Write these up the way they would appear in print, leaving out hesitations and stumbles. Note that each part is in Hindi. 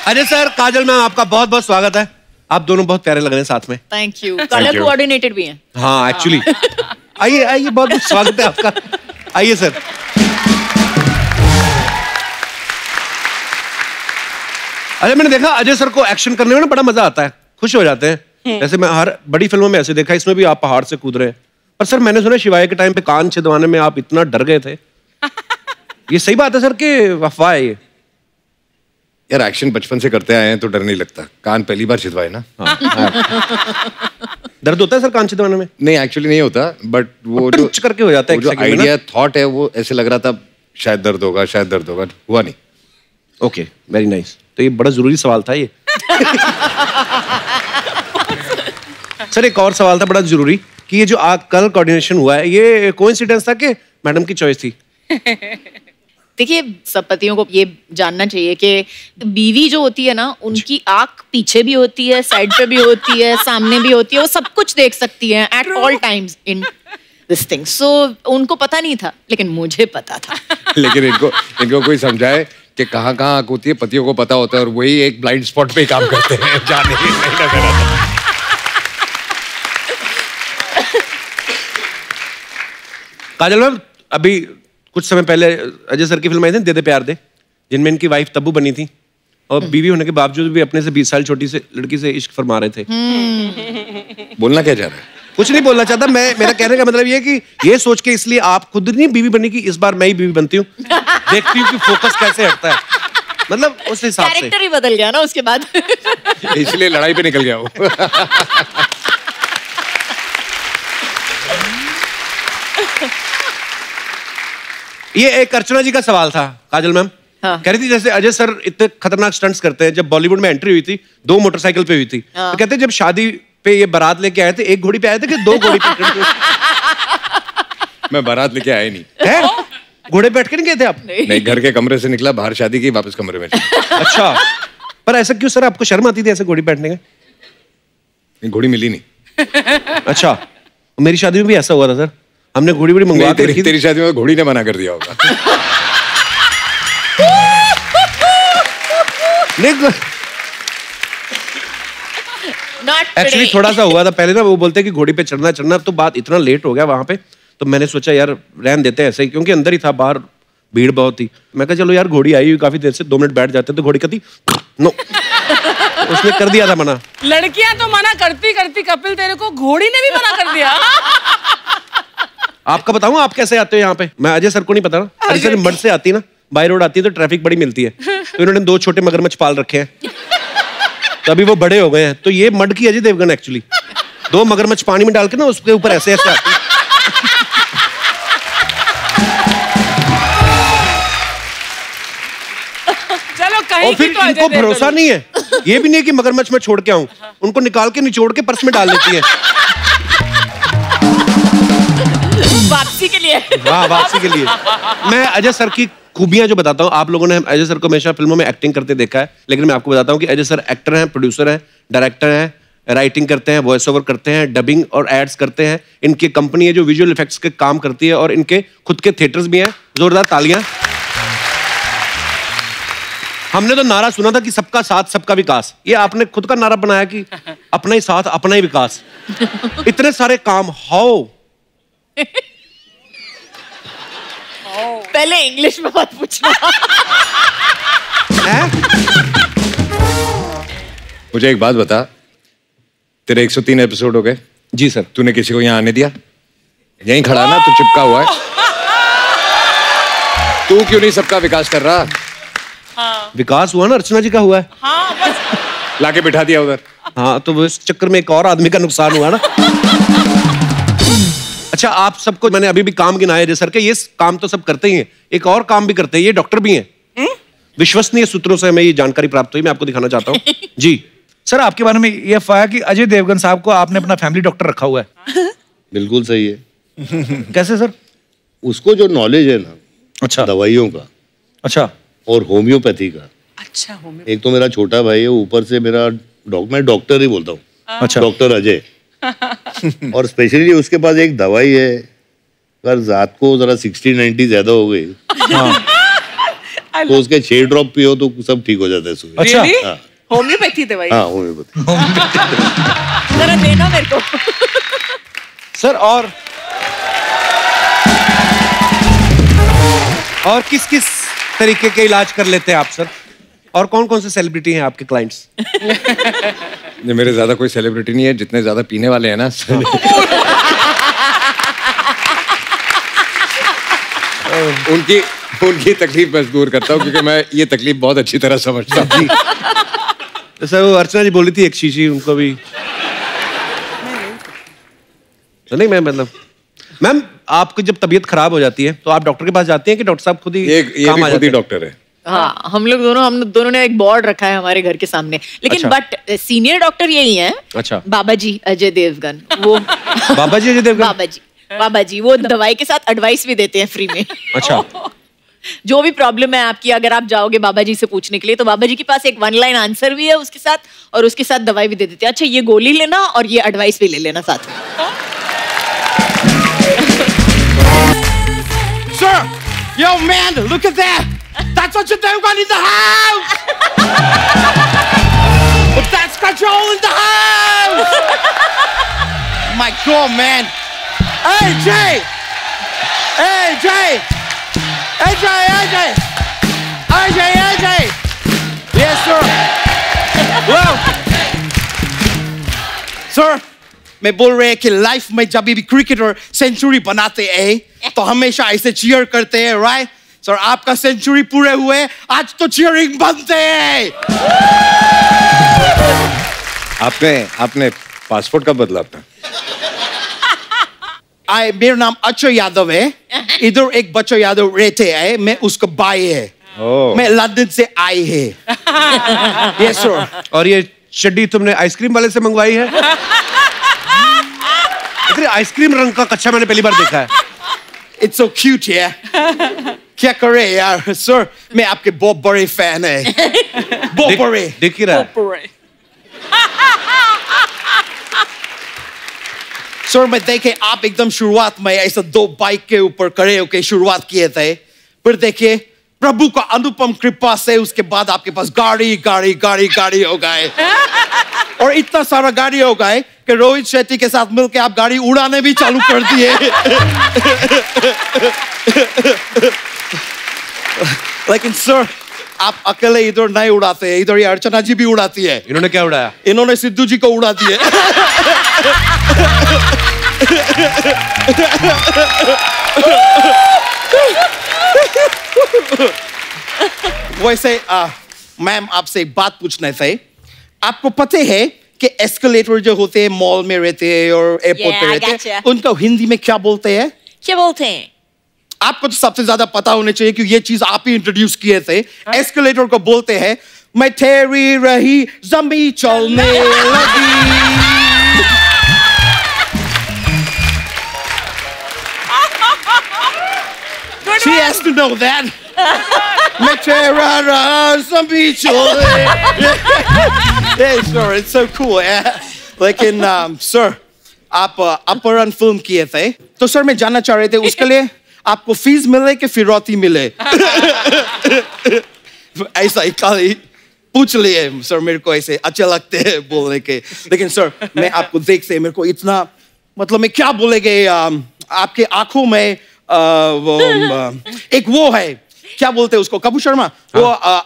अजय सर, काजल मैम, आपका बहुत बहुत स्वागत है। आप दोनों बहुत प्यारे लग रहे हैं साथ में। Thank you. कलर कोऑर्डिनेटेड भी हैं। हाँ एक्चुअली। आइए आइए, बहुत बहुत स्वागत है आपका। आइए सर। अजय, मैंने देखा अजय सर को एक्शन करने में ना बड़ा मजा आता है, खुश हो जाते हैं। जैसे मैं हर बड़ी फिल्मों में ऐसे देखा, इसमें भी आप पहाड़ से कूद रहे हैं। पर सर मैंने सुना शिवाय के टाइम पे कान छिदवाने में आप इतना डर गए थे। ये सही बात है सर कि अफवाह है ये? यार एक्शन बचपन से करते आए हैं तो डर नहीं लगता। कान पहली बार छिदवाए ना। दर्द होता है सर कान छिदवाने में? नहीं, एक्चुअली नहीं होता, बट वो जो करके हो जाता है, जो आइडिया थॉट है वो ऐसे लग रहा था शायद दर्द होगा, शायद दर्द होगा, हुआ नहीं। Okay, very nice. तो ये बड़ा जरूरी सवाल था ये। सर एक और सवाल था बड़ा जरूरी कि ये जो कलर कोऑर्डिनेशन हुआ है, ये कोइंसिडेंस था कि मैडम की चॉइस थी? देखिए, सब पतियों को ये जानना चाहिए कि बीवी जो होती है ना, उनकी आंख पीछे भी होती है, साइड पे भी होती है, सामने भी होती है, वो सब कुछ देख सकती है at all times in this thing. So उनको पता नहीं था, लेकिन मुझे पता था। लेकिन इनको कोई समझाए कि कहाँ कहाँ आंख होती है, पतियों को पता होता है, और वही एक ब्लाइंड स्पॉट पे ही काम करते हैं। जाने नहीं नजर आता। काजल मैम, अभी कुछ समय पहले अजय सर की फिल्म आई थी दे दे प्यार दे, जिनमें इनकी वाइफ तब्बू बनी थी और बीवी होने के बावजूद भी अपने से 20 साल छोटी से लड़की से इश्क फरमा रहे थे। बोलना क्या चाह रहा है? कुछ नहीं बोलना चाहता मैं। मेरा कहने का मतलब ये कि ये सोच के इसलिए आप खुद नहीं बीवी बनी कि इस बार मैं ही बीवी बनती हूँ, देखती हूँ कि फोकस कैसे हटता है, मतलब उस हिसाब से। कैरेक्टर ही बदल गया ना उसके बाद। इसलिए लड़ाई पे निकल गया वो। ये एक अर्चना जी का सवाल था काजल मैम। हाँ। कह रही थी जैसे अजय सर इतने खतरनाक स्टंट्स करते हैं, जब बॉलीवुड में एंट्री हुई थी 2 मोटरसाइकिल पे हुई थी। हाँ। तो कहते हैं जब शादी पे ये बारात लेके आए थे, 1 घोड़ी पे आए थे कि 2 घोड़ी पे? मैं बारात लेके आया नहीं है? घोड़े पे बैठ के नहीं गए थे आप? नहीं, घर के कमरे से निकला, बाहर शादी की, वापस कमरे में। अच्छा, पर ऐसा क्यों सर? आपको शर्म आती थी ऐसे घोड़ी बैठने का? घोड़ी मिली नहीं। अच्छा, मेरी शादी में भी ऐसा हुआ था सर, हमने घोड़ी बड़ी मंगवा के रखी। तेरी शादी में घोड़ी ने मना कर दिया होगा। एक्चुअली थोड़ा सा हुआ था पहले ना, वो बोलते कि घोड़ी पे चढ़ना, तो बात इतना लेट हो गया वहां पे, तो मैंने सोचा यार रहन देते हैं ऐसे ही, क्योंकि अंदर ही था, बाहर भीड़ बहुत थी। मैं कहा चलो यार घोड़ी आई हुई काफी देर से, 2 मिनट बैठ जाते, तो घोड़ी कहती नो, उसने कर दिया था मना। लड़कियां तो मना करती करती कपिल, तेरे को घोड़ी ने भी मना कर दिया। आपका बताऊं आप कैसे आते हो यहाँ पे? मैं अजय सर को नहीं पता ना, अजय सर मड से आती ना, बाई रोड आती है तो ट्रैफिक बड़ी मिलती है, तो इन्होंने 2 छोटे मगरमच्छ पाल रखे हैं, तो अभी वो बड़े हो गए हैं, तो ये मड की अजय देवगन एक्चुअली 2 मगरमच्छ पानी में डाल के ना उसके ऊपर ऐसे ऐसे आती है। चलो कहीं और फिर तो इनको भरोसा नहीं है, ये भी नहीं है कि मगरमच्छ मैं छोड़ के आऊं, उनको निकाल के निचोड़ के पर्स में डाल लेती है। वापसी के लिए। हाँ, वापसी के लिए। मैं अजय सर की खूबियां जो बताता हूँ, आप लोगों ने अजय सर को हमेशा फिल्मों में एक्टिंग करते देखा है, लेकिन मैं आपको बताता हूँ कि अजय सर एक्टर हैं, प्रोड्यूसर हैं, डायरेक्टर हैं, राइटिंग करते हैं, वॉइस ओवर करते हैं, डबिंग और एड्स करते हैं। इनकी कंपनी है जो विजुअल इफेक्ट्स के काम करती है, और इनके खुद के थिएटर्स भी हैं। जोरदार तालियां। हमने तो नारा सुना था कि सबका साथ सबका विकास, ये आपने खुद का नारा बनाया कि अपना ही साथ अपना ही विकास। इतने सारे काम, हाउ? पहले इंग्लिश में मत पूछना। मुझे एक बात बता, तेरे 103 एपिसोड हो गए? जी सर। तूने किसी को यहाँ आने दिया? यहीं खड़ा ना, तू चिपका हुआ है। तू क्यों नहीं सबका विकास कर रहा? हाँ। विकास हुआ ना, अर्चना जी का हुआ है। हाँ, बस लाके बिठा दिया उधर। हाँ, तो इस चक्कर में एक और आदमी का नुकसान हुआ ना। अच्छा, आप सबको मैंने अभी भी काम गिनाए सर के, ये काम तो सब करते ही हैं, एक और काम भी करते हैं, ये डॉक्टर भी हैं। विश्वसनीय सूत्रों से हमें ये जानकारी प्राप्त हुई, मैं आपको दिखाना चाहता हूँ। जी सर, आपके बारे में ये अफवाह है कि अजय देवगन साहब को आपने अपना फैमिली डॉक्टर रखा हुआ है। बिल्कुल सही है। कैसे सर? उसको जो नॉलेज है ना, अच्छा, दवाइयों का, अच्छा, और होम्योपैथी का। अच्छा, एक तो मेरा छोटा भाई है, ऊपर से मेरा मैं डॉक्टर ही बोलता हूँ। अच्छा, डॉक्टर अजय। और स्पेशली उसके पास एक दवाई है, अगर रात को जरा 60-90 ज्यादा हो गई, हाँ, तो उसके 6 ड्रॉप पियो तो सब ठीक हो जाता है सुबह। अच्छा। Really? हाँ। होम्योपैथी दवाई। हाँ होम्योपैथी। जरा देना मेरे को। सर और किस किस तरीके के इलाज कर लेते हैं आप सर? और कौन कौन से सेलिब्रिटी हैं आपके क्लाइंट्स? मेरे ज्यादा कोई सेलिब्रिटी नहीं है, जितने ज्यादा पीने वाले हैं ना उनकी तकलीफ मैं दूर करता हूँ, क्योंकि मैं ये तकलीफ बहुत अच्छी तरह समझता हूँ। तो सर वो अर्चना जी बोल रही थी एक शीशी उनको भी तो नहीं, मैं मतलब मैम आपको जब तबीयत खराब हो जाती है तो आप डॉक्टर के पास जाते हैं कि डॉक्टर साहब खुद ही ये काम भी आ खुद जाते ही हैं? डॉक्टर है। हाँ, हम दोनों ने एक बोर्ड रखा है हमारे घर के सामने, लेकिन अच्छा। बट सीनियर डॉक्टर यही है। अच्छा। बाबा जी अजय देवगन, वो बाबा जी अजय देवगन? बाबा जी वो दवाई के साथ एडवाइस भी देते हैं फ्री में। अच्छा। जो भी प्रॉब्लम है आपकी, अगर आप जाओगे बाबा जी से पूछने के लिए, तो बाबा जी के पास एक 1 लाइन आंसर भी है उसके साथ, और उसके साथ दवाई भी दे देते हैं। अच्छा, ये गोली लेना और ये एडवाइस भी ले लेना साथ में। Sir, yo man, look at that. That's what you're doing in the house. That's control in the house. My God, man. Hey Jay. Hey Jay. AJ. Yes sir. Well. Sir. मैं बोल रहे हैं कि लाइफ में जब भी क्रिकेटर सेंचुरी बनाते हैं तो हमेशा ऐसे चीयर करते हैं, राइट? सर आपका सेंचुरी पूरे हुए, आज तो चीयरिंग बनते हैं। आपने पासपोर्ट कब बदला अपना? मेरा नाम अक्षय यादव है। इधर एक बच्चा यादव रहते हैं, मैं उसका भाई है। मैं लंदन से आई है। Yes sir. और ये चड्डी तुमने आइसक्रीम वाले से मंगवाई है? आइसक्रीम रंग का कच्चा मैंने पहली बार देखा है। It's so cute, yeah. क्या करे यार सर, मैं आपके बहुत बड़े फैन है। बहुत बड़े। दिख ही रहा है। सर मैं देखे आप एकदम शुरुआत में ऐसा 2 बाइक के ऊपर खड़े होके शुरुआत किए थे, फिर देखिए प्रभु का अनुपम कृपा से उसके बाद आपके पास गाड़ी हो गए, और इतना सारा गाड़ी हो गए कि रोहित शेट्टी के साथ मिलके आप गाड़ी उड़ाने भी चालू कर दिए। लेकिन सर आप अकेले इधर नहीं उड़ाते हैं, इधर ये अर्चना जी भी उड़ाती है। इन्होंने क्या उड़ाया? इन्होंने सिद्धू जी को उड़ा दिए। वैसे मैम आपसे एक बात पूछना थे। आपको पता है कि एस्केलेटर जो होते हैं मॉल में रहते हैं और एयरपोर्ट पे रहते हैं, उनको हिंदी में क्या बोलते हैं? क्या बोलते हैं? आपको तो सबसे ज्यादा पता होना चाहिए कि ये चीज आप ही इंट्रोड्यूस किए थे। एस्केलेटर को बोलते हैं मैं ठहरी रही जमी चलने लगी। She has to know that. मैं ठहरा रहा जमी चलने। Yeah, sir, it's so cool. Yeah. लेकिन सर आप अपहरण फिल्म किए थे, तो सर मैं जानना चाह रहे थे उसके लिए आपको फीस मिले कि फिरौती मिले? ऐसा ही खाली पूछ लिए सर, मेरे को ऐसे अच्छे लगते हैं बोलने के। लेकिन सर मैं आपको देखते मेरे को इतना मतलब मैं क्या बोलेंगे, आपके आंखों में एक वो है, क्या बोलते हैं उसको, कपूर शर्मा, वो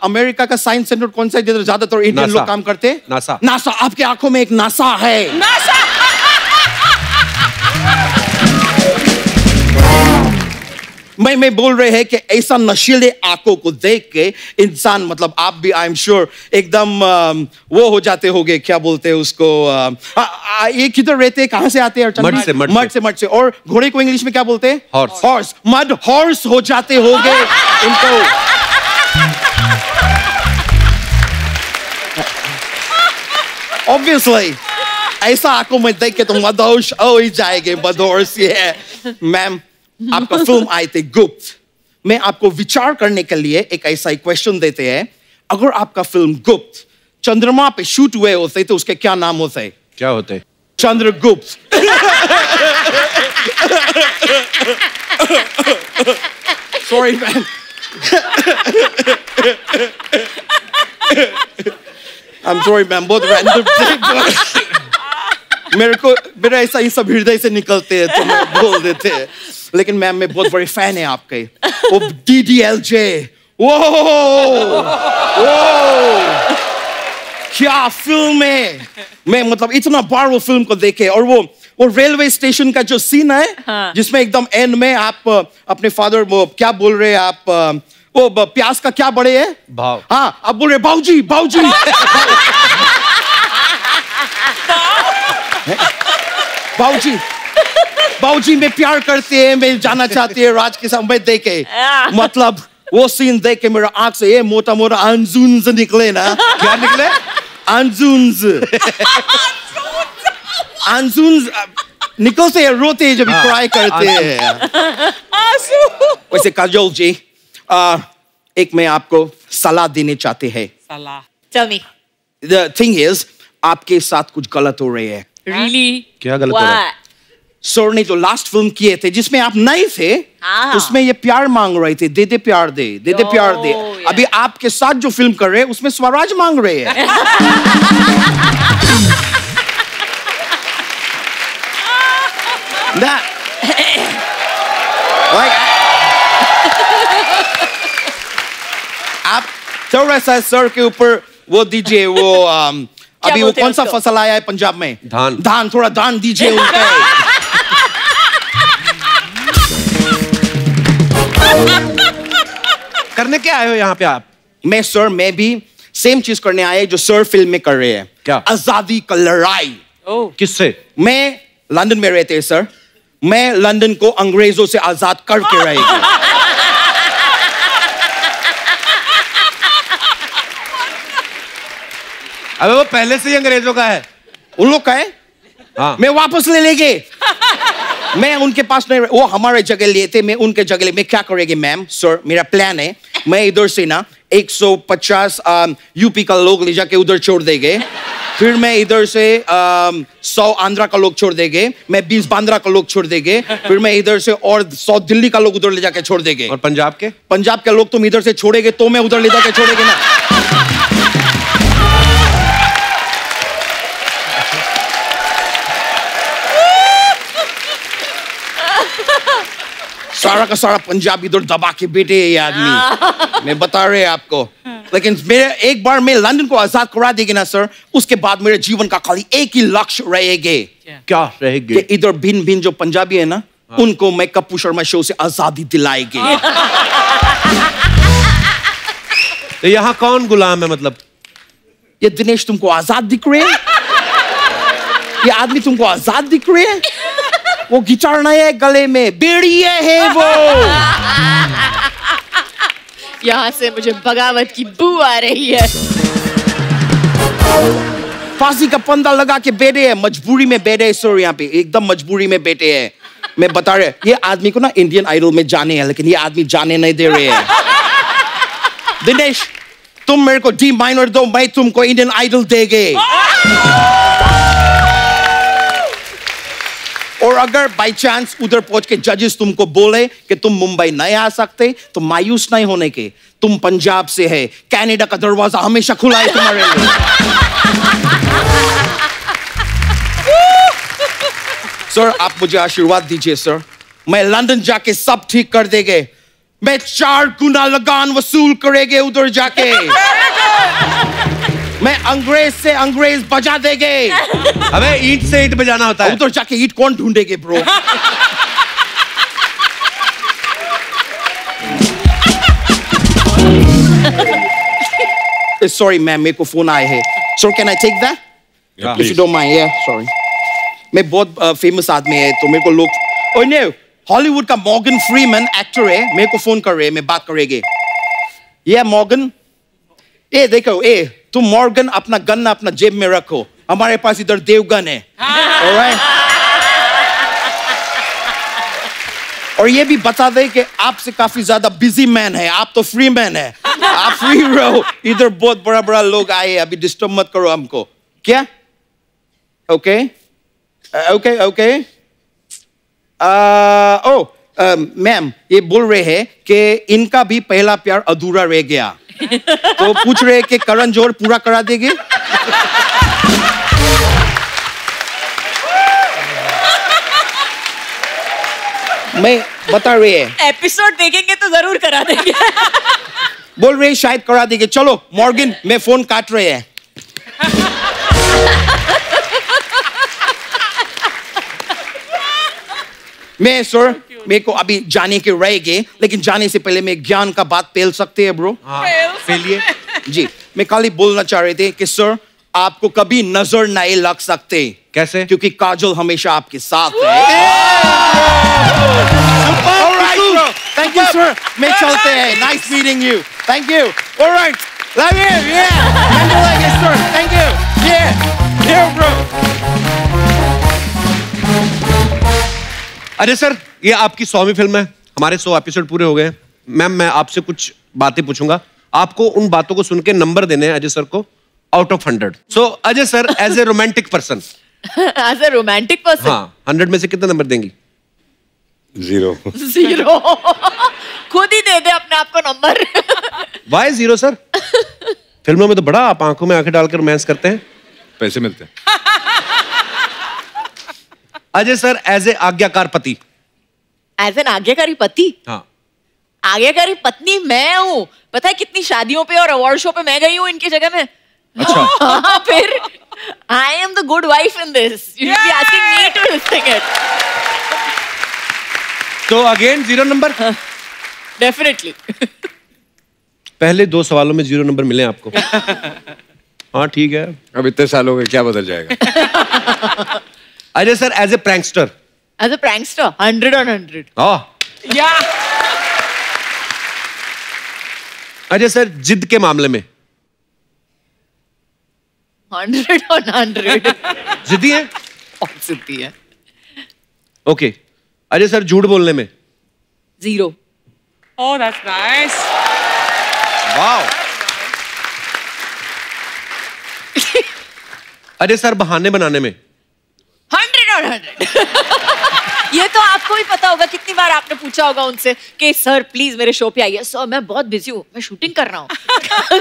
अमेरिका का साइंस सेंटर कौन सा है जिधर ज्यादातर इंडियन लोग काम करते हैं? नासा। आपके आंखों में एक नासा है। नासा। मैं बोल रहे हैं कि ऐसा नशीले आंखों को देख के इंसान मतलब आप भी आई एम श्योर एकदम वो हो जाते होंगे, क्या बोलते हैं उसको, ये किधर रहते हैं, कहाँ से आते हैं? मड से। और घोड़े को इंग्लिश में क्या बोलते हैं? हॉर्स। मड हॉर्स हो जाते होंगे इनको। ऑब्वियसली ऐसा आंखों में देख के तो मदहोश हो ही जाएंगे। मदहोश ये मैम आपका फिल्म आई थी गुप्त, मैं आपको विचार करने के लिए एक ऐसा क्वेश्चन देते हैं, अगर आपका फिल्म गुप्त चंद्रमा पे शूट हुए होते तो उसके क्या नाम होते? क्या होते? Chandragupta. Sorry ma'am, I'm sorry ma'am, बहुत random थे, मेरा ऐसा ही सब हृदय से निकलते हैं तो मैं बोल देते हैं। लेकिन मैम मैं बहुत बड़े फैन है आपके। वो DDLJ, वो क्या फिल्म है। मैं मतलब इतना बार वो फिल्म को देखे, और वो रेलवे स्टेशन का जो सीन है, हाँ। जिसमें एकदम एंड में आप अपने फादर वो क्या बोल रहे हैं आप, वो प्यास का क्या बड़े है भाव। हाँ, आप बोल रहे बाबूजी बाबूजी। बाबूजी बाबूजी में प्यार करते हैं, मैं जाना चाहती है राज के साथ। मैं देखे मतलब वो सीन देख के मेरा आंख से ये मोटा मोटा आंजुन्स निकले ना। क्या निकले? आंजुन्स आंजुन्स निकलते हैं, रोते हैं जब क्राई करते हैं। वैसे काजोल जी, एक मैं आपको सलाह देने चाहते हैं। Tell me. The thing is, आपके साथ कुछ गलत हो रही है। Really? क्या गलत हो रहा है? What? सर ने जो लास्ट फिल्म किए थे जिसमें आप नए थे, हाँ। उसमें ये प्यार मांग रहे थे, दे दे प्यार दे, दे दे प्यार दे। yeah. अभी आपके साथ जो फिल्म कर रहे हैं उसमें स्वराज मांग रहे हैं। That, like, आप थोड़ा सा सर के ऊपर वो दीजिए, वो अभी वो बोलते हैं कौन सा उसको? फसल आया है पंजाब में? धान। धान, थोड़ा धान दीजिए उनको। करने क्या आए हो यहाँ पे आप? मैं भी सेम चीज करने आए जो सर फिल्म में कर रहे हैं। क्या? आजादी का लड़ाई। किससे? मैं लंदन में रहते हैं सर, मैं लंदन को अंग्रेजों से आजाद करके रहेगा। अबे वो पहले से ही अंग्रेजों का है। उन लोग का है, हाँ। मैं वापस ले लेंगे। मैं उनके पास नहीं, वो हमारे जगह लिए थे, मैं उनके जगह ले। मैं क्या करेंगे मैम? सर मेरा प्लान है, मैं इधर से ना 150 यूपी का लोग ले जाके उधर छोड़ देंगे, फिर मैं इधर से 100 आंध्रा का लोग छोड़ देंगे, मैं 20 बांद्रा का लोग छोड़ देंगे, फिर मैं इधर से और 100 दिल्ली का लोग उधर ले जाके छोड़ देंगे। और पंजाब के? पंजाब के लोग तुम इधर से छोड़ेगे तो मैं उधर ले जाके छोड़ेंगे ना। सारा का सारा पंजाब इधर दबा के बैठे है ये आदमी। मैं बता रहे आपको। लेकिन मेरे एक बार मैं लंदन को आजाद करा देगी ना सर, उसके बाद मेरे जीवन का खाली एक ही लक्ष्य रहेगा। क्या रहेगी? कि इधर भिन्न भिन्न जो पंजाबी है ना, उनको मैं कप्पू शर्मा शो से आजादी दिलाएगी। तो यहाँ कौन गुलाम है मतलब? ये दिनेश तुमको आजाद दिख रहे हैं? ये आदमी तुमको आजाद दिख रहे हैं? वो गिटार नहीं है गले में, बेड़िए है वो। यहाँ से मुझे बगावत की बू आ रही है। फांसी का फंदा लगा के बैठे हैं, मजबूरी में बैठे हैं सर, यहाँ पे एकदम मजबूरी में बैठे हैं। मैं बता रहे, ये आदमी को ना इंडियन आइडल में जाने हैं, लेकिन ये आदमी जाने नहीं दे रहे हैं। दिनेश तुम मेरे को डी माइनर दो, मैं तुमको इंडियन आइडल देंगे। और अगर बाई चांस उधर पहुंच के जजेस तुमको बोले कि तुम मुंबई नहीं आ सकते, तो मायूस नहीं होने के, तुम पंजाब से है, कनाडा का दरवाजा हमेशा खुला है तुम्हारे लिए। सर आप मुझे आशीर्वाद दीजिए सर, मैं लंदन जाके सब ठीक कर देंगे। मैं 4 गुना लगान वसूल करेंगे उधर जाके। मैं अंग्रेज से अंग्रेज बजा देंगे। अबे ईंट से ईंट बजाना होता है। उधर जाके ईंट कौन ढूंढेगे ब्रो? सॉरी मैम, मेरे को फोन आए हैं। Sir can I take that? If you don't mind. या सॉरी, मैं बहुत फेमस आदमी है तो मेरे को लोग, ओह नो, हॉलीवुड का मॉर्गन फ्रीमैन एक्टर है, मेरे को फोन कर रहे हैं, मैं बात करेंगे। ये मॉर्गन, ए देखो, ए तुम मॉर्गन अपना गन अपना जेब में रखो, हमारे पास इधर देवगन है। ऑलराइट? और ये भी बता दे कि आपसे काफी ज्यादा बिजी मैन है, आप तो फ्री मैन है, आप फ्री रहो। इधर बहुत बड़ा बड़ा लोग आए, अभी डिस्टर्ब मत करो हमको। क्या? Okay okay okay. Oh ma'am ये बोल रहे हैं कि इनका भी पहला प्यार अधूरा रह गया, तो पूछ रहे हैं कि करण जौहर पूरा करा देंगे। मैं बता रहे हैं एपिसोड देखेंगे तो जरूर करा देंगे। बोल रहे हैं शायद करा देंगे। चलो मॉर्गन, मैं फोन काट रहे हैं। मैं सर, मेरे को अभी जाने के रहेंगे, लेकिन जाने से पहले मैं ज्ञान का बात पेल सकते हैं ब्रो? फेलिए जी, मैं खाली बोलना चाह रहे थे कि सर आपको कभी नजर नहीं लग सकते। कैसे? क्योंकि काजल हमेशा आपके साथ है। थैंक यू सर, मैं चलते हैं। Nice meeting you, thank you. Alright, love you, या सर, थैंक यू, या ब्रो। अजय सर, ये आपकी 100वीं फिल्म है, हमारे 100 एपिसोड पूरे हो गए। मैम मैं आपसे कुछ बातें पूछूंगा, आपको उन बातों को सुन के नंबर देने हैं अजय सर को out of 100। So Ajay sir, as a romantic person, as a romantic person, हाँ 100 में से कितना नंबर देंगी? 0। 0। खुद ही दे दे अपने आप को नंबर। Y 0 sir? फिल्मों में तो बड़ा आप आंखों में आंखें डालकर रोमांस करते हैं। पैसे मिलते हैं। अजय सर, एज ए आज्ञाकार पति। एज एन आज्ञाकारी पति? हाँ। आज्ञाकारी पत्नी मैं हूँ। पता है कितनी शादियों पे और अवार्ड शो पे मैं गई हूँ इनकी जगह में। अच्छा। हाँ, फिर I am the good wife in this. You should be asking me to think it. तो अगेन 0 नंबर? डेफिनेटली। पहले 2 सवालों में 0 नंबर मिले आपको। हाँ ठीक है। अब इतने साल हो गए, क्या बदल जाएगा? Ajay sir, as a prankster. As a prankster 100 on 100। हाँ। या अजय सर, जिद के मामले में 100 on 100। जिद्दी है? बहुत जिद्दी है। ओके। अजय सर, झूठ बोलने में 0। Oh that's nice. Wow. Ajay sir, बहाने बनाने में 100 on 100। ये तो आपको भी पता होगा, कितनी बार आपने पूछा होगा उनसे कि सर प्लीज मेरे शो पे आइए। सर मैं बहुत बिजी हूँ, मैं शूटिंग कर रहा हूँ।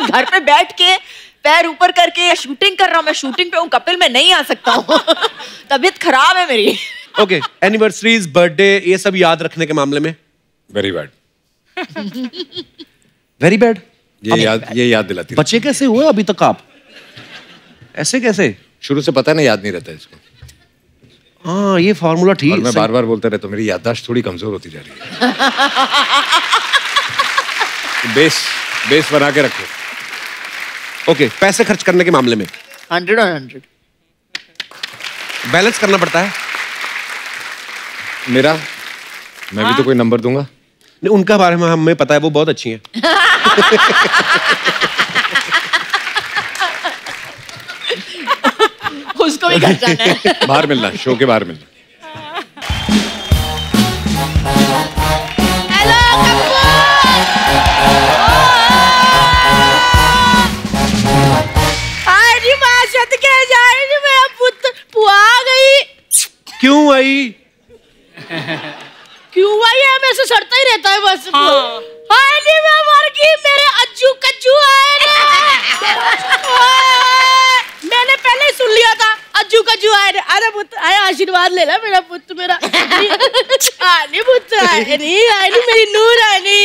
घर पे बैठ के पैर ऊपर करके शूटिंग कर रहा हूँ, मैं शूटिंग पे हूँ, कपिल मैं नहीं आ सकता हूँ। तबीयत खराब है मेरी। ओके। एनिवर्सरीज, बर्थडे, ये सब याद रखने के मामले में वेरी बैड। Very bad. ये याद दिलाती है। बच्चे कैसे हुए अभी तक आप? ऐसे कैसे? शुरू से पता नहीं, याद नहीं रहता इसको। हाँ, ये फॉर्मूला ठीक और है। मैं बार बार बोलता रहता हूँ, मेरी याददाश्त थोड़ी कमजोर होती जा रही है। बेस बना के रखो। ओके। पैसे खर्च करने के मामले में 100 on 100। बैलेंस करना पड़ता है। मेरा, मैं भी तो कोई नंबर दूंगा। नहीं, उनका बारे में हमें पता है, वो बहुत अच्छी हैं। उसको भी घर जाना है। बाहर मिलना, शो के बाहर मिलना। हेलो आज मां सद के जाए जी, मेरा पुत्र पुआ गई। क्यों आई? क्यों आई है? हमें से सड़ता ही रहता है बस। हाँ। हाय जी मैं मर गई, मेरे अज्जू कज्जू आए ना। मैंने पहले ही सुन लिया था अज्जू कज्जू आए ना। अरे पुत्र आए, आशीर्वाद ले ला मेरा पुत्र मेरा। आनी पुत्र आए नहीं मेरी नूर आनी।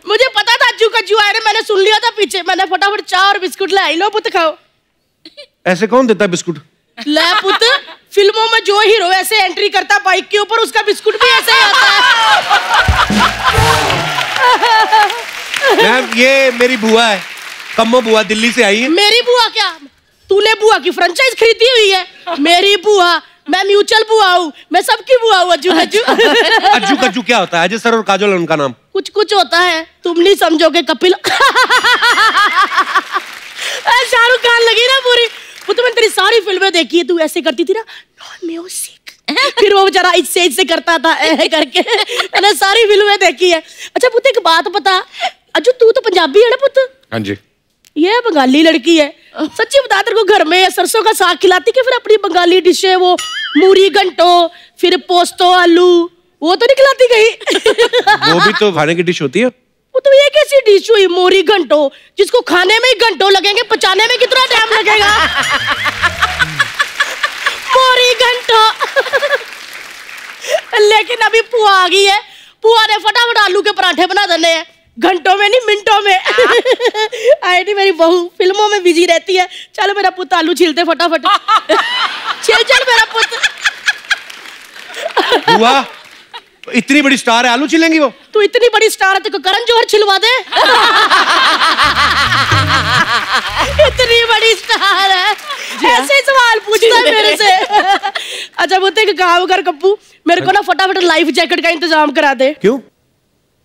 मुझे पता था अज्जू कज्जू आए ना, मैंने सुन लिया था पीछे। मैंने फटाफट चाय और बिस्कुट लाई। लो पुत्र खाओ। ऐसे कौन देता है बिस्कुट? ले पुत्र, फिल्मों में जो हीरो ऐसे एंट्री करता बाइक के ऊपर, उसका बिस्कुट भी ऐसे ही आता है। मैम, ये मेरी बुआ है, कम्मो बुआ, दिल्ली से आई है। मेरी बुआ क्या? तूने बुआ की फ्रेंचाइज खरीदी हुई है? मेरी बुआ, मैं म्यूचुअल बुआ हूँ, मैं सबकी बुआ हूँ। अज्जू कज्जू। अज्जू कज्जू क्या होता है? अजय सर और काजोल उनका नाम। कुछ कुछ होता है, तुम नहीं समझोगे कपिल। शाहरुख खान लगी ना पूरी। वो तो मैंने तेरी सारी फिल्में देखी है, तू ऐसे करती थी ना, नॉन म्यूजिक। फिर वो बेचारा इससे करता था करके। मैंने सारी फिल्में देखी है। अच्छा पुत्र, एक बात बता, अज्जू तू तो पंजाबी है ना पुत्र? हाँ जी। ये बंगाली लड़की है। सच्ची बता, तेरे को घर में सरसों का साग खिलाती कि फिर अपनी बंगाली डिश है वो मूरी घंटो, फिर पोस्तो आलू, वो तो निकलाती गई। वो भी तो खाने की डिश होती है। वो तो ये कैसी डिश हुई मोरी घंटो, जिसको खाने में ही घंटों लगेंगे, पचाने में कितना टाइम लगेगा? मोरी घंटो। लेकिन अभी पुआ आ गई है, पुआ ने फटाफट आलू के पराठे बना देने हैं, घंटों में नहीं मिनटों में। आई नहीं, मेरी बहू फिल्मों में बिजी रहती है। चलो मेरा पुत्र आलू छीलते फटाफट। चल चल मेरा पुत्र। बुआ इतनी बड़ी स्टार है, आलू छिलेंगी वो? तू इतनी बड़ी स्टार है, तेरे को करण जौहर छिलवा दे। इतनी बड़ी स्टार है, ऐसे सवाल पूछता है मेरे से। अच्छा वो एक काम कर कप्पू, मेरे को ना फटाफट लाइफ जैकेट का इंतजाम करा दे। क्यों?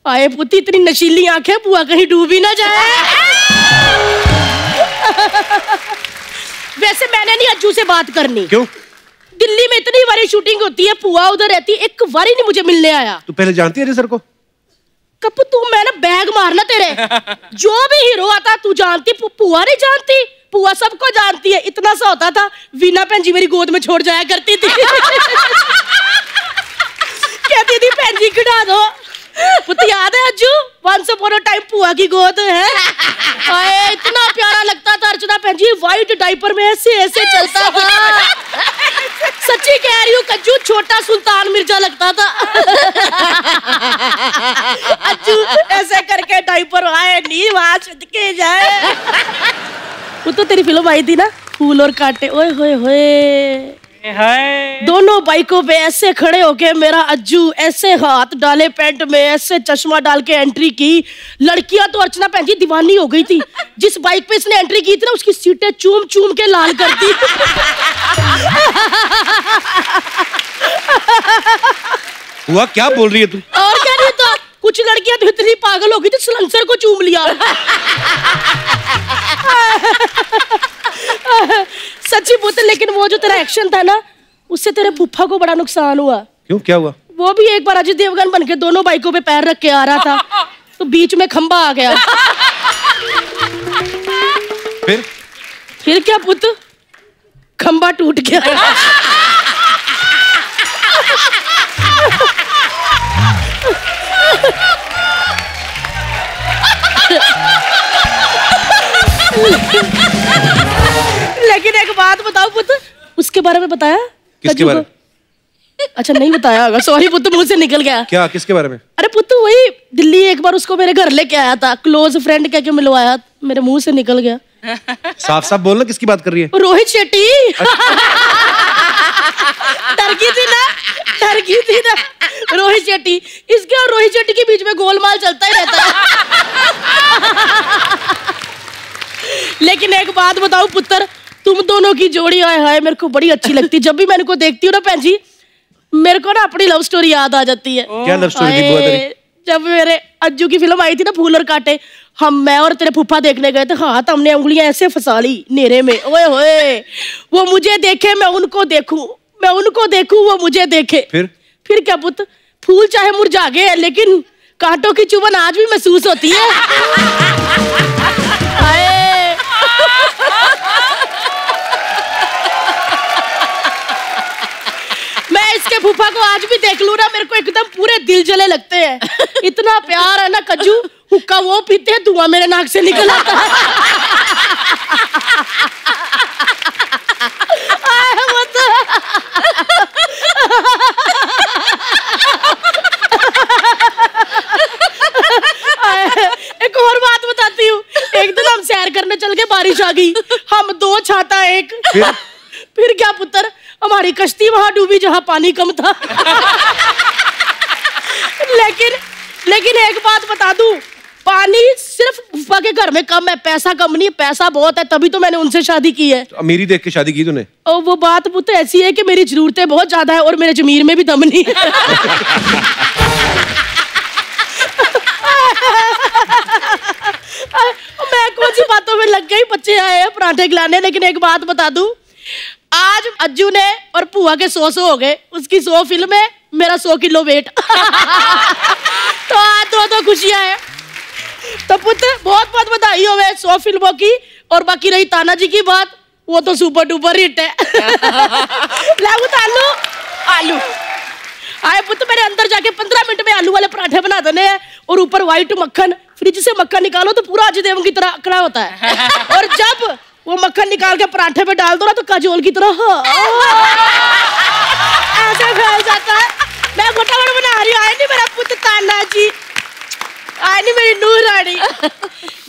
आए पुती, इतनी नशीली आंखें, बुआ कहीं डूबी ना जाए। वैसे मैंने नहीं अज्जू से बात करनी। क्यों? दिल्ली में इतनी बारी शूटिंग होती है, पुआ उधर रहती है, एक बारी नहीं मुझे मिलने आया। तू पहले जानती है अजय सर को? कप्पू तू, मैं ना बैग मारना तेरे। जो भी हीरो आता तू जानती, पुआ नहीं जानती? पुआ सबको जानती है। इतना सा होता था, वीना भैन जी मेरी गोद में छोड़ जाया करती थी। कहती थी भैन जी खिड़ा दो। पुत याद है Ajju, once upon a time पुआ की गोद है। आए इतना प्यारा लगता था अर्चना भैन जी, व्हाइट डायपर में ऐसे ऐसे चलता था। सच्ची कह रही हूँ कज्जू, छोटा सुल्तान मिर्जा लगता था। अज्जू ऐसे करके डायपर आए नी वहां के जाए। वो तो तेरी फिल्म आई थी ना, फूल और कांटे। ओए होए होए, दोनों बाइकों पे ऐसे खड़े होके मेरा अज्जू ऐसे हाथ डाले पैंट में, ऐसे चश्मा डाल के एंट्री की। लड़कियां तो अर्चना भैन जी दीवानी हो गई थी। जिस बाइक पे इसने एंट्री की थी ना, उसकी सीटें चूम चूम के लाल कर दी। हुआ क्या बोल रही है तू? और क्या नहीं तो, कुछ लड़कियां तो इतनी पागल हो गई थी, सलेंसर को चूम लिया। सच्ची पुत्र, लेकिन वो जो तेरा एक्शन था ना, उससे तेरे फूफा को बड़ा नुकसान हुआ। क्यों, क्या हुआ? वो भी एक बार अजय देवगन बनके दोनों बाइकों पे पैर रख के आ रहा था, तो बीच में खंबा आ गया। फिर क्या पुत्र, खंबा टूट गया। लेकिन एक बात बताओ पुत्र, उसके बारे में बताया? किसके बारे में? अच्छा नहीं बताया होगा, सॉरी पुत्र, मुंह से निकल गया। क्या, किसके बारे में? अरे पुत्र वही दिल्ली एक बार उसको मेरे घर लेके आया था, क्लोज फ्रेंड कह के मिलवाया, मेरे मुंह से निकल गया। साफ साफ बोलना, किसकी बात कर रही है? रोहित शेट्टी। डर गई थी ना, डर गई थी ना। रोहित शेट्टी, इसके और रोहित शेट्टी के बीच में गोलमाल चलता ही रहता है। लेकिन एक बात बताओ पुत्र, तुम दोनों की जोड़ी आए हाय मेरे को बड़ी अच्छी लगती। जब भी मैं इनको देखती हूँ ना भैन जी, मेरे को ना अपनी लव स्टोरी याद आ जाती है। क्या लव स्टोरी थी बुआ तेरी? जब मेरे अज्जू की फिल्म आई थी ना फूल और कांटे, मैं और तेरे फूफा देखने गए थे। हाँ, तो हमने उंगलियां ऐसे फंसा ली नेरे में। ओए होए, वो मुझे देखे मैं उनको देखूं, मैं उनको देखूं वो मुझे देखे। फिर क्या पुत्र, फूल चाहे मुरझा गए लेकिन कांटों की चुभन आज भी महसूस होती है। मैं इसके फूफा को आज भी देख लूं ना, मेरे को एकदम पूरे दिल जले लगते हैं। इतना प्यार है ना कज्जू, हुक्का वो पीते हैं, धुआं मेरे नाक से निकल आता है। एक और बात बताती हूँ, एक दिन हम सैर करने चल गए, बारिश आ गई, हम दो छाता एक। फिर क्या पुत्र, हमारी कश्ती वहां डूबी जहां पानी कम था। लेकिन एक बात बता दूं, पानी सिर्फ फूफा के घर में कम है, पैसा कम नहीं, पैसा बहुत है, तभी तो मैंने उनसे शादी की है। तो अमीरी देख के शादी की तूने? और वो बात पुत्र ऐसी है कि मेरी जरूरतें बहुत ज्यादा है और मेरे जमीर में भी दम नहीं है। मैं कौन सी बातों में लग गई, बच्चे आए हैं पराठे खिलाने। लेकिन एक बात बता दूं, आज अज्जू ने और पुआ के 100 हो गए, उसकी 100 फिल्म है, मेरा 100 किलो वेट। तो आज दो खुशियां हैं। तो पुत्र बहुत बहुत बधाई हो 100 फिल्मों की। और बाकी रही तानाजी की बात, वो तो सुपर डुपर हिट है। लागू आलू आलू आए पुत्र मेरे अंदर जाके 15 मिनट में आलू वाले पराठे बना देने हैं और ऊपर व्हाइट मक्खन, फ्रिज से मक्खन निकालो तो पूरा अजय देवगन की तरह अकड़ा होता है और जब वो मक्खन निकाल के पराठे पे डाल दो ना तो काजोल की तरह ऐसे फैल जाता है। मैं फटाफट बना रही हूँ, आए नहीं मेरा पुत्र ताना जी, आए नहीं मेरी नूर रानी,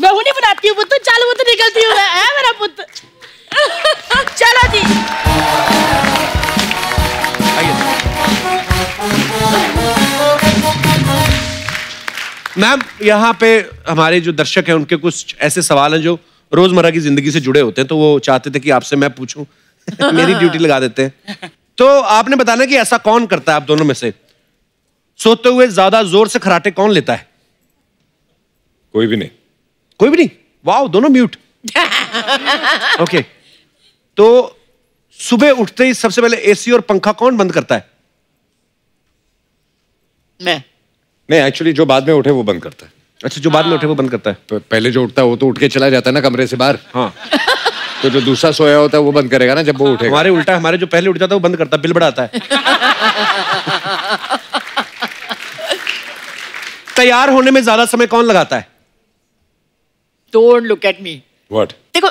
मैं हूँ नहीं बनाती हूँ पुत्र, चल वो तो निकलती हूँ मैं, है मेरा पुत्र। चलो जी मैम, यहाँ पे हमारे जो दर्शक हैं उनके कुछ ऐसे सवाल हैं जो रोजमर्रा की जिंदगी से जुड़े होते हैं, तो वो चाहते थे कि आपसे मैं पूछूं। मेरी ड्यूटी लगा देते हैं। तो आपने बताना कि ऐसा कौन करता है आप दोनों में से, सोते हुए ज्यादा जोर से खराटे कौन लेता है? कोई भी नहीं। कोई भी नहीं? वाह, दोनों म्यूट। ओके, तो सुबह उठते ही सबसे पहले एसी और पंखा कौन बंद करता है? मैं। नहीं, एक्चुअली जो बाद में उठे वो बंद करता है। अच्छा, जो बाद में उठे वो बंद करता है। पहले जो उठता है वो तो उठ के चला जाता है ना कमरे से बाहर। हाँ। तो जो दूसरा सोया होता है वो बंद करेगा ना जब वो उठेगा। हमारे उल्टा, हमारे जो पहले उठ जाता है वो बंद करता है, बिल बढ़ाता है। तैयार होने में ज्यादा समय कौन लगाता है? Don't look at me. What? देखो,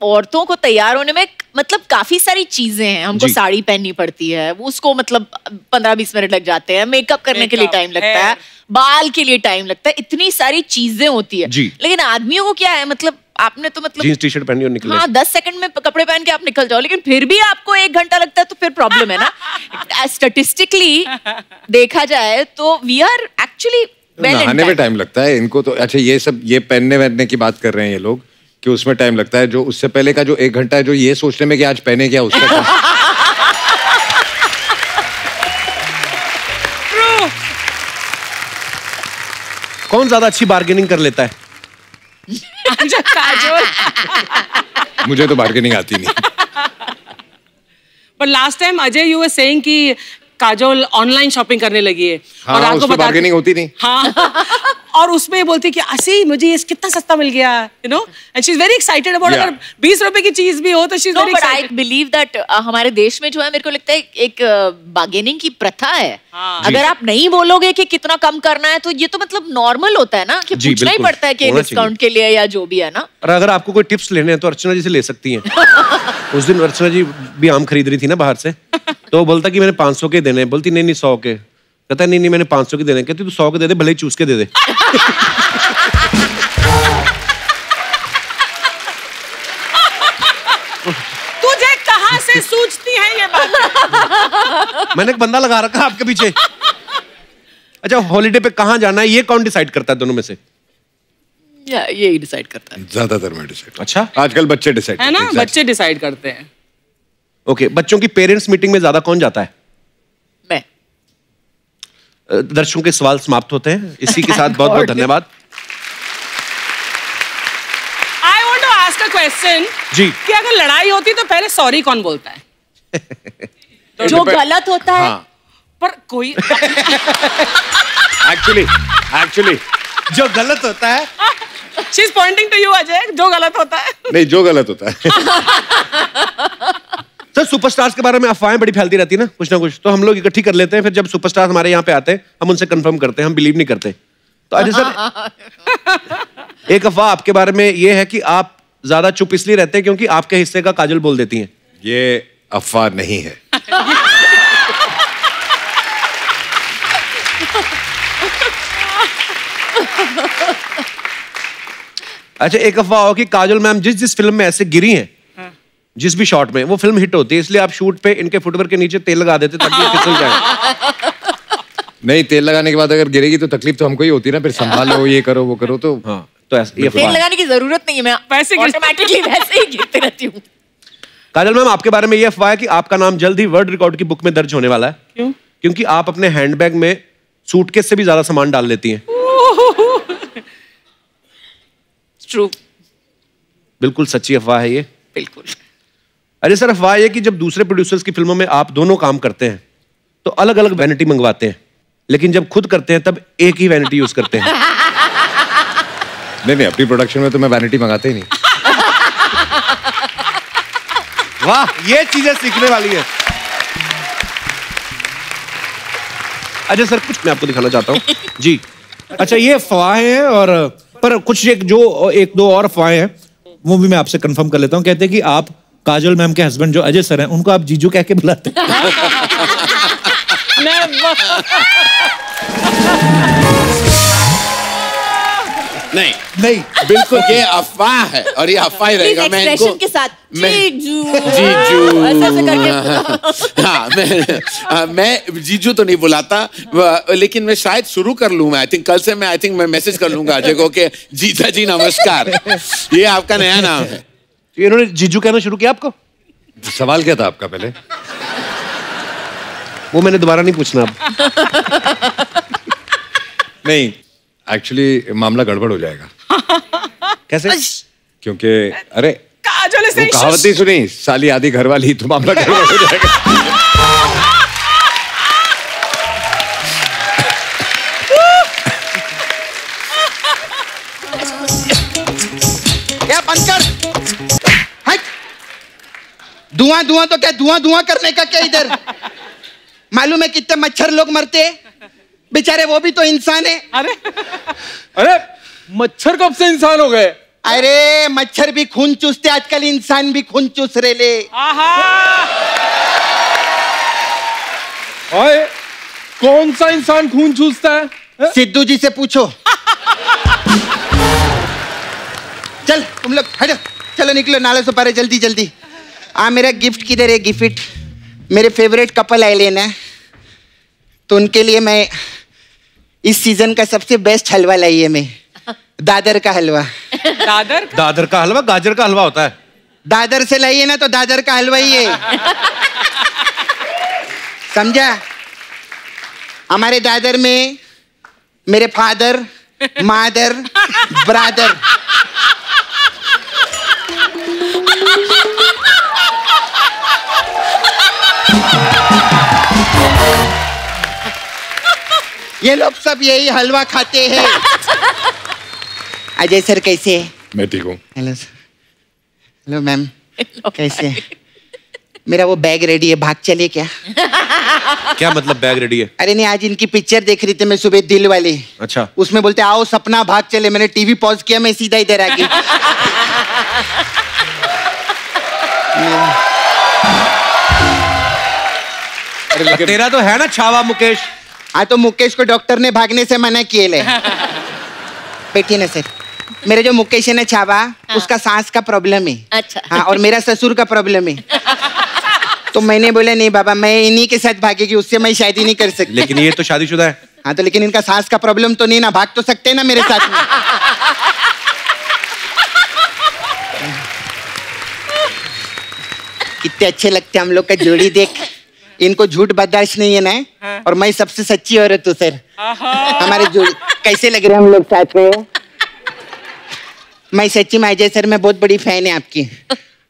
औरतों को तैयार होने में मतलब काफी सारी चीजें हैं। हमको साड़ी पहननी पड़ती है, वो उसको मतलब 15-20 मिनट लग जाते हैं, मेकअप करने के लिए टाइम लगता है, बाल के लिए टाइम लगता है, इतनी सारी चीजें होती है। लेकिन आदमियों को क्या है, मतलब आपने तो मतलब जीन्स टी शर्ट पहनी और निकले। हाँ, 10 सेकंड में कपड़े पहन के आप निकल जाओ, लेकिन फिर भी आपको 1 घंटा लगता है, तो फिर प्रॉब्लम है ना। स्टैटिस्टिकली देखा जाए तो वी आर एक्चुअली नहाने में टाइम लगता है इनको तो। अच्छा, ये सब ये पहनने वहनने की बात कर रहे हैं ये लोग कि उसमें टाइम लगता है, जो उससे पहले का जो 1 घंटा है जो ये सोचने में कि आज पहने क्या उसका कौन ज्यादा अच्छी बार्गेनिंग कर लेता है? मुझे तो बार्गेनिंग आती नहीं। पर last time Ajay you were saying कि काजोल ऑनलाइन शॉपिंग करने लगी है। हाँ, और आपको बार्गेनिंग होती नहीं। हाँ। और उसमें ये बोलती है कि असी मुझे ये कितना सस्ता मिल गया, you know, and she is very excited about. अगर 20 रुपए की चीज भी हो तो she is very excited. I believe that हमारे देश में जो है, मेरे को लगता है एक बार्गेनिंग की प्रथा है। अगर आप नहीं बोलोगे कि कितना कम करना है तो ये तो मतलब नॉर्मल होता है ना कि पूछना ही पड़ता है कि डिस्काउंट के लिए या जो भी है ना। और अगर आपको कोई टिप्स लेने हैं तो अर्चना जी से ले सकती हैं। उस दिन अर्चना जी भी आम खरीद रही थी ना बाहर से, तो वो बोलता कि मैंने 500 के देने, बोलती नहीं 100 के, कहता नहीं मैंने 500 के देने, कहती तू 100 के दे दे, भले ही चूस के दे दे। तुझे कहां से सूझती है ये बात? मैंने एक बंदा लगा रखा आपके पीछे। अच्छा, हॉलीडे पे कहाँ जाना है ये कौन डिसाइड करता है दोनों में से? ये ही डिसाइड करता है। ज्यादातर मैं डिसाइड। अच्छा, आजकल बच्चे डिसाइड है ना, बच्चे डिसाइड करते हैं। ओके, बच्चों की पेरेंट्स मीटिंग में ज्यादा कौन जाता है? मैं। दर्शकों के सवाल समाप्त होते हैं इसी के साथ। बहुत बहुत धन्यवाद। I want to ask a question जी, कि अगर लड़ाई होती तो पहले सॉरी कौन बोलता है? जो गलत होता है। हाँ। पर कोई एक्चुअली जो गलत होता है। She is pointing to you Ajay, जो गलत होता है। नहीं, जो गलत होता है। सर, सुपरस्टार्स के बारे में अफवाहें बड़ी फैलती रहती है ना कुछ, तो हम लोग इकट्ठी कर लेते हैं, फिर जब सुपरस्टार हमारे यहाँ पे आते हैं हम उनसे कंफर्म करते हैं, हम बिलीव नहीं करते। तो अजय सर, एक अफवाह आपके बारे में ये है कि आप ज्यादा चुप इसलिए रहते हैं क्योंकि आपके हिस्से का काजल बोल देती हैं। ये अफवाह नहीं है। अच्छा, एक अफवाह हो कि काजल मैम जिस फिल्म में ऐसे गिरी हैं, जिस भी शॉट में, वो फिल्म हिट होती है, इसलिए आप शूट पे इनके फुटवर्क के नीचे तेल लगा देते ताकि ये फिसल जाए। नहीं, तेल लगाने के बाद अगर गिरेगी तो तकलीफ तो हमको ही होती है ना, फिर संभालो, ये करो वो करो। तो हाँ, तो ये तेल लगाने की जरूरत नहीं है, मैं वैसे ऑटोमेटिकली वैसे ही गिरती रहती हूँ। काजल मैम, आपके बारे में ये अफवाह है कि आपका नाम जल्द ही वर्ल्ड रिकॉर्ड की बुक में दर्ज होने वाला है। क्यों? क्योंकि आप अपने हैंडबैग में सूटकेस से भी ज्यादा सामान डाल लेती हैं। ट्रू। बिल्कुल सच्ची अफवाह है ये। बिल्कुल। अरे सर, अफवाह ये कि जब दूसरे प्रोड्यूसर्स की फिल्मों में आप दोनों काम करते हैं तो अलग अलग वैनिटी मंगवाते हैं, लेकिन जब खुद करते हैं तब एक ही वैनिटी यूज करते हैं। नहीं, अपनी प्रोडक्शन में तो मैं वैनिटी मंगाता ही नहीं। वाह, ये चीजें सीखने वाली है। अजय सर कुछ मैं आपको दिखाना चाहता हूँ जी। अच्छा ये अफवाहें हैं और पर कुछ एक दो और अफवाहें हैं वो भी मैं आपसे कंफर्म कर लेता हूँ। कहते हैं कि आप काजल मैम के हस्बैंड जो अजय सर हैं उनको आप जीजू कह के बुलाते हैं। नहीं नहीं बिल्कुल ये अफवाह है और ये अफवाह ही रहेगा। मैं इनको के साथ जीजू जीजू ऐसे करके हाँ मैं जीजू तो नहीं बुलाता लेकिन मैं शायद शुरू कर लूँ। आई थिंक कल से मैं मैसेज कर लूंगा अजय को कि जीजा जी नमस्कार, ये आपका नया नाम है। इन्होंने जीजू कहना शुरू किया आपको? सवाल क्या था आपका पहले? वो मैंने दोबारा नहीं पूछना अब। नहीं एक्चुअली मामला गड़बड़ हो जाएगा। कैसे? क्योंकि अरे काजल वो कहावत नहीं सुनी, साली आधी घर वाली, तो मामला गड़बड़ हो जाएगा। क्या बंद कर, हट। धुआं धुआं तो क्या धुआं धुआं करने का क्या इधर? मालूम है कितने मच्छर लोग मरते हैं बेचारे, वो भी तो इंसान है। अरे मच्छर कब से इंसान हो गए? अरे मच्छर भी खून चूसते आजकल, इंसान भी खून चूस रहे ले। ओए कौन सा इंसान खून चूसता है? सिद्धू जी से पूछो। चल तुम लोग हटो, चलो निकलो, नाले से पारे जल्दी जल्दी। मेरा गिफ्ट किधर है? गिफ्ट मेरे फेवरेट कपल आए लेना, तो उनके लिए मैं इस सीजन का सबसे बेस्ट हलवा लाई है मैं, दादर का हलवा। दादर का हलवा गाजर का हलवा होता है। दादर से लाई है ना, तो दादर का हलवा ही है, समझा? हमारे दादर में मेरे फादर, मादर, ब्रादर ये लोग सब यही हलवा खाते हैं। अजय सर कैसे है? मैं ठीक हूँ। Hello sir. हेलो मैम, कैसे है? मेरा वो बैग रेडी है, भाग चले क्या? क्या मतलब बैग रेडी है? अरे नहीं, आज इनकी पिक्चर देख रही थी मैं सुबह, दिल वाली। अच्छा। उसमें बोलते आओ सपना भाग चले, मैंने टीवी पॉज किया, मैं सीधा इधर आ गई। तेरा तो है ना छावा मुकेश। हाँ तो मुकेश को डॉक्टर ने भागने से मना किए ले। बैठिए ना सर। मेरे जो मुकेश है ना छावा, उसका सांस का प्रॉब्लम है। अच्छा। हाँ, और मेरा ससुर का प्रॉब्लम है। तो मैंने बोला नहीं बाबा, मैं इन्हीं के साथ भागेगी, उससे मैं शादी नहीं कर सकती। लेकिन ये तो शादीशुदा है। हाँ तो लेकिन इनका सांस का प्रॉब्लम तो नहीं ना, भाग तो सकते हैं ना मेरे साथ में। कितने अच्छे लगते हम लोग का जोड़ी देख। इनको झूठ बर्दाश्त नहीं है ना, और मैं सबसे सच्ची औरत हूँ सर। हमारे जोड़ी कैसे लग रहे हैं हम लोग साथ में? मैं सच्ची में अजय सर, मैं बहुत बड़ी फैन है आपकी।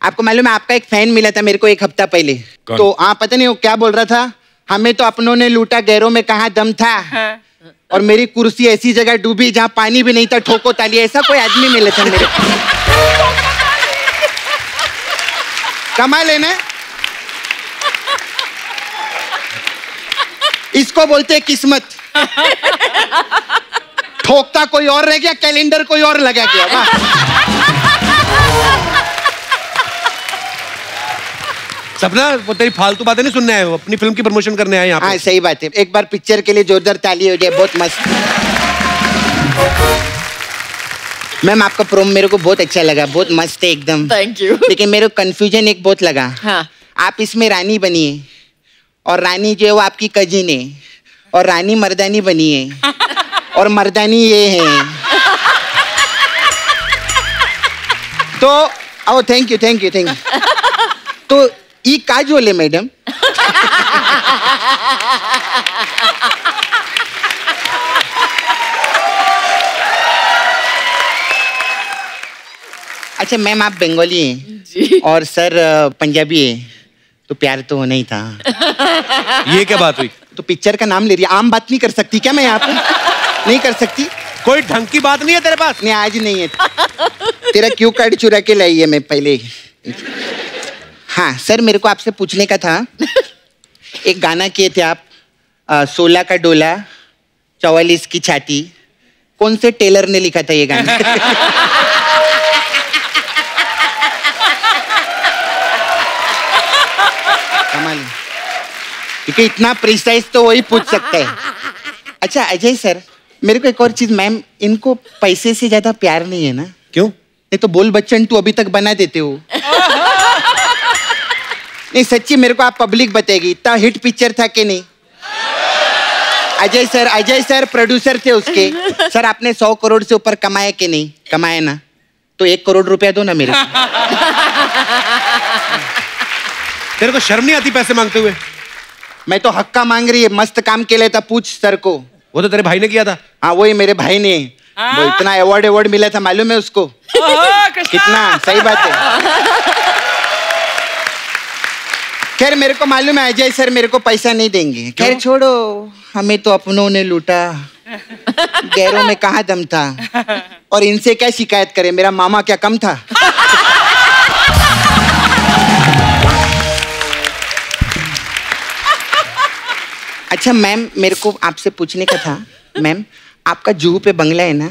आपको मालूम है, आपका एक फैन मिला था मेरे को 1 हफ्ता पहले। तो पता नहीं वो क्या बोल रहा था, हमें तो अपनों ने लूटा, गैरों में कहाँ दम था। और मेरी कुर्सी ऐसी जगह डूबी जहाँ पानी भी नहीं था, ठोको ताली। ऐसा कोई आदमी मिला था मेरे को। कमाल है ना? इसको बोलते हैं किस्मत। ठोकता कोई और रह गया, कैलेंडर कोई और लगा गया। वाह। सपना, वो तेरी फालतू बातें नहीं सुनने आए, वो अपनी फिल्म की प्रमोशन करने आए यहाँ पे। हाँ सही बात है, एक बार पिक्चर के लिए जोरदार ताली हो जाए। बहुत मस्त। मैम आपका प्रोम मेरे को बहुत अच्छा लगा, बहुत मस्त है एकदम। Thank you. लेकिन मेरे को कंफ्यूजन एक बहुत लगा। हाँ। आप इसमें रानी बनी है, और रानी जो है वो आपकी कजिन है, और रानी मर्दानी बनी है, और मर्दानी ये है। तो oh thank you thank you thank you. तो ई काजोल है मैडम। अच्छा मैम, आप बंगाली हैं और सर पंजाबी है, तो प्यार तो होना ही था। ये क्या बात हुई? तो पिक्चर का नाम ले रही है, आम बात नहीं कर सकती क्या मैं यहाँ पे? नहीं कर सकती? कोई ढंग की बात नहीं है तेरे पास? नहीं आज नहीं है। तेरा क्यू कार्ड चुरा के लाई है मैं पहले। हाँ सर, मेरे को आपसे पूछने का था, एक गाना किए थे आप, 16 का डोला 44 की छाती। कौन से टेलर ने लिखा था ये गाना? कमाल है। क्योंकि इतना प्रिसाइज तो वही पूछ सकता है। अच्छा अजय सर, मेरे को एक और चीज, मैम इनको पैसे से ज्यादा प्यार नहीं है ना? क्यों? नहीं तो बोल बच्चन तू अभी तक बना देते हो। नहीं सच्ची मेरे को आप पब्लिक बताएगी, इतना हिट पिक्चर था कि नहीं? अजय सर प्रोड्यूसर थे उसके। सर आपने 100 करोड़ से ऊपर कमाया कि नहीं? कमाया ना, तो 1 करोड़ रुपया दो ना मेरे को। तेरे को शर्म नहीं आती पैसे मांगते हुए? मैं तो हक्का मांग रही है, मस्त काम के लिए था, पूछ सर को। वो तो तेरे भाई ने किया था। हाँ वही मेरे भाई ने, वो इतना अवार्ड मिला था मालूम है उसको? कितना सही बात है। खैर मेरे को मालूम है अजय सर मेरे को पैसा नहीं देंगे। खैर छोड़ो, हमें तो अपनों ने लूटा, गैरों में कहाँ दम था। और इनसे क्या शिकायत करें, मेरा मामा क्या कम था? अच्छा मैम मेरे को आपसे पूछने का था, मैम आपका जुहू पे बंगला है ना?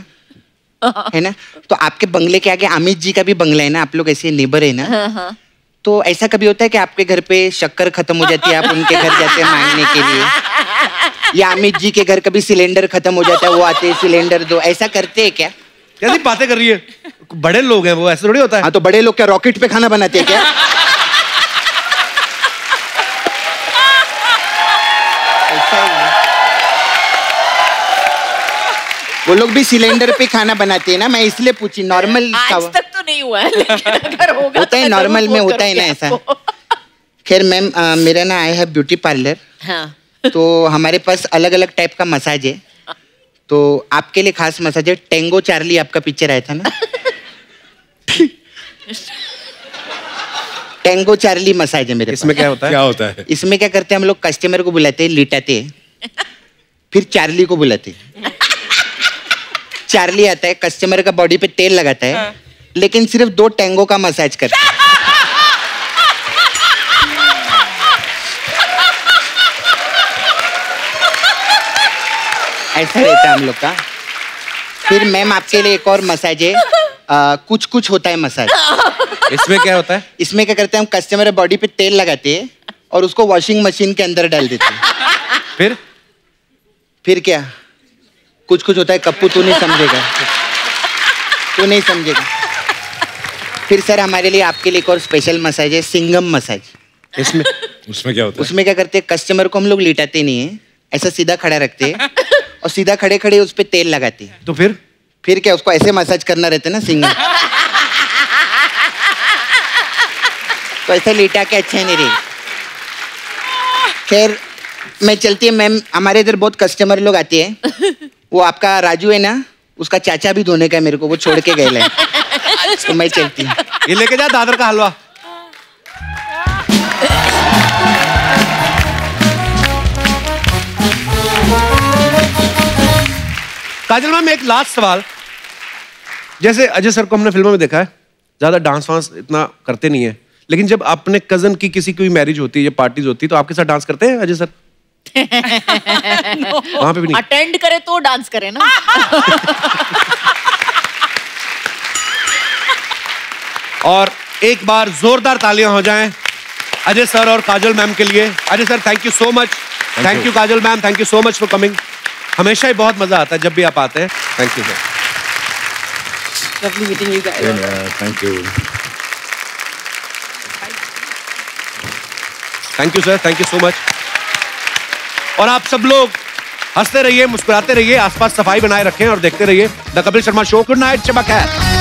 है ना? तो आपके बंगले के आगे अमित जी का भी बंगला है ना? आप लोग ऐसे नेबर है ना? तो ऐसा कभी होता है कि आपके घर पे शक्कर खत्म हो जाती है, आप उनके घर जाते हैं मांगने के लिए? या अमित जी के घर कभी सिलेंडर खत्म हो जाता है, वो आते हैं सिलेंडर दो, ऐसा करते हैं क्या? कैसी बातें कर रही है? बड़े लोग हैं वो, ऐसा थोड़ी होता है। हाँ तो बड़े लोग क्या रॉकेट पे खाना बनाते हैं क्या? वो लोग भी सिलेंडर पे खाना बनाते हैं ना, मैं इसलिए पूछी। नॉर्मल आज तक तो नहीं हुआ है, लेकिन अगर होगा होता है, नॉर्मल में होता है ना ऐसा। खैर मैम मेरा ना आई हैव ब्यूटी पार्लर। हाँ। तो हमारे पास अलग अलग टाइप का मसाज है, तो आपके लिए खास मसाज है। टेंगो चार्ली आपका पिक्चर आया था ना? टेंगो चार्ली मसाज है मेरे। इसमें क्या होता है? क्या होता है? इसमें क्या करते हैं हम लोग, कस्टमर को बुलाते हैं, लिटाते हैं, फिर चार्ली को बुलाते हैं। चार्ली आता है, कस्टमर का बॉडी पे तेल लगाता है, लेकिन सिर्फ 2 टेंगो का मसाज करता है। ऐसा रहता है हम लोग का। फिर मैम आपके लिए एक और मसाज है, कुछ कुछ होता है मसाज। इसमें क्या होता है? इसमें क्या करते हैं हम, कस्टमर बॉडी पे तेल लगाते हैं और उसको वॉशिंग मशीन के अंदर डाल देते हैं। फिर क्या कुछ कुछ होता है? कप्पू तू नहीं समझेगा, तू नहीं समझेगा। फिर सर हमारे लिए आपके लिए एक और स्पेशल मसाज है, सिंगम मसाज। उसमें क्या होता है? उसमें क्या करते हैं, कस्टमर को हम लोग लिटाते नहीं है, ऐसा सीधा खड़ा रखते हैं और सीधा खड़े खड़े उस पे तेल लगाते हैं। तो फिर क्या उसको ऐसे मसाज करना रहता है ना सिंगम। तो ऐसा लिटा के अच्छा नहीं रही। खैर मैं चलती है मैम, हमारे इधर बहुत कस्टमर लोग आते हैं। वो आपका राजू है ना, उसका चाचा भी धोने का है मेरे को, वो छोड़ के गए है। तो मैं चलती हूँ। ये लेके जा दादर का हलवा। काजल मैम एक लास्ट सवाल, जैसे अजय सर को हमने फिल्मों में देखा है, ज्यादा डांस वांस इतना करते नहीं है, लेकिन जब अपने कजन की किसी की मैरिज होती है या पार्टीज होती है तो आपके साथ डांस करते हैं अजय सर? वहां पे भी नहीं? अटेंड करे तो डांस करे ना। और एक बार जोरदार तालियां हो जाएं अजय सर और काजल मैम के लिए। Ajay sir thank you so much. Thank you Kajal ma'am, thank you so much for coming. हमेशा ही बहुत मजा आता है जब भी आप आते हैं। Thank you sir. Lovely meeting you guys. Thank you. Thank you sir, thank you so much. और आप सब लोग हंसते रहिए, मुस्कुराते रहिए, आसपास सफाई बनाए रखें और देखते रहिए the Kapil Sharma show. Good night, शबा खैर।